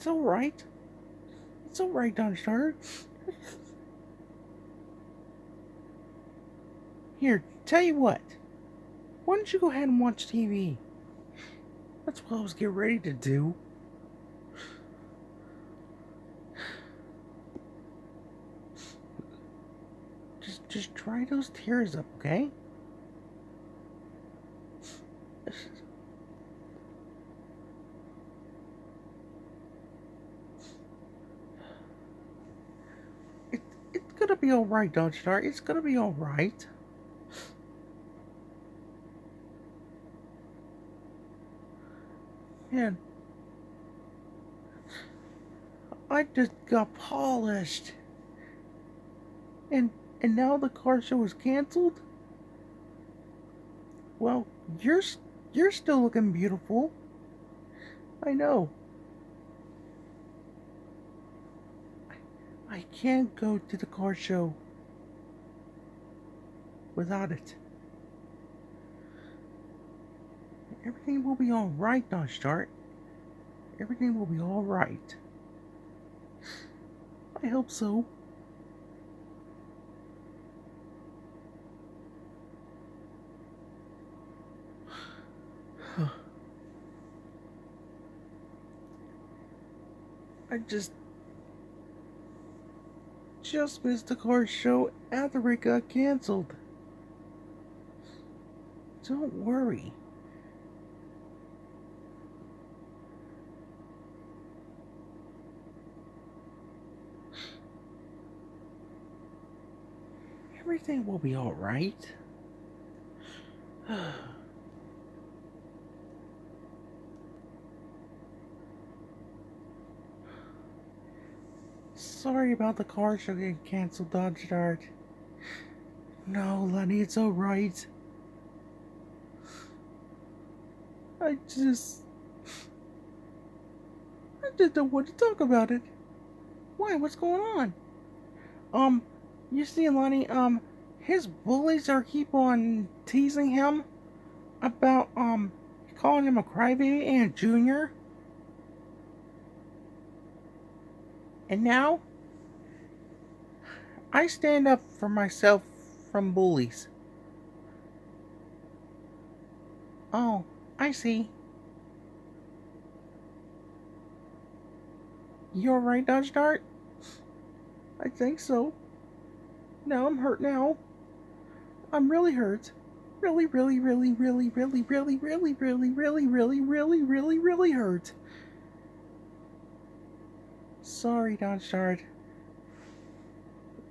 It's alright. It's alright, Don Starter. Here, tell you what. Why don't you go ahead and watch TV? That's what I was getting ready to do. Just dry those tears up, okay? It's gonna be alright, Don Star. It's gonna be alright. Man, I just got polished. And now the car show is canceled? Well, you're still looking beautiful. I know. I can't go to the car show without it. Everything will be alright, Don Start. Everything will be alright. I hope so. I just missed the car show after it got canceled. Don't worry. Everything will be alright. Sorry about the car show getting canceled, Dodge Dart. No, Lenny, it's alright. I just don't want to talk about it. Why? What's going on? You see, Lenny, his bullies are keep on teasing him about, calling him a crybaby and a junior. And now, I stand up for myself from bullies. Oh, I see. You alright, Dodge Dart? I think so. Now I'm hurt now. I'm really hurt. Really, really, really, really, really, really, really, really, really, really, really, really, really hurt. Sorry, Dodge Dart.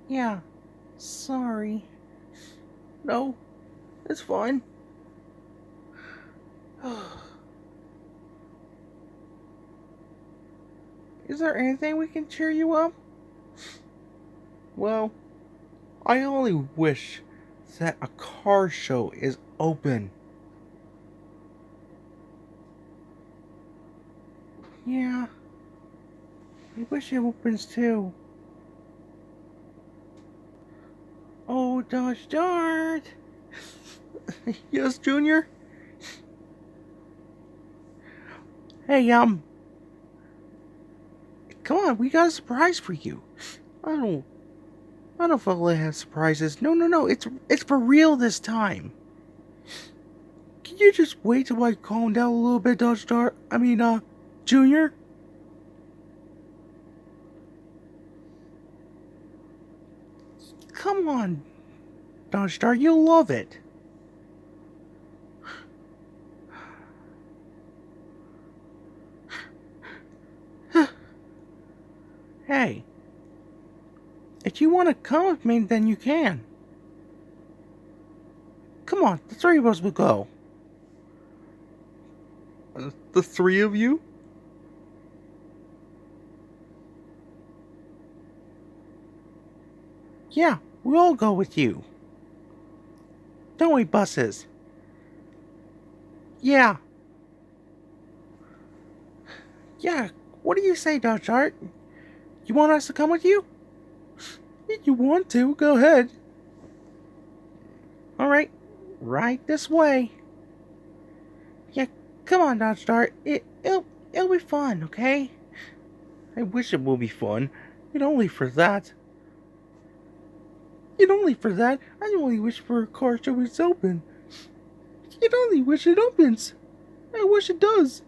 Yeah, sorry. No, it's fine. Is there anything we can cheer you up? Well, I only wish that a car show is open. Yeah, I wish it opens too. Oh, Dodge Dart! Yes, Junior? Hey, come on, we got a surprise for you. I don't feel like I have surprises. No, it's for real this time. Can you just wait till I calm down a little bit, Dodge Dart? Junior? Come on, Dodge Dart, you'll love it. Hey, if you want to come with me, then you can. Come on, the three of us will go. The three of you? Yeah, we'll all go with you. Don't we, buses? Yeah. Yeah, what do you say, Dodge Dart? You want us to come with you? If you want to, go ahead. Alright, right this way. Yeah, come on, Dodge Dart. It'll be fun, okay? I wish it will be fun. And only for that. And only for that, I only wish for a car show is open. And only wish it opens. I wish it does.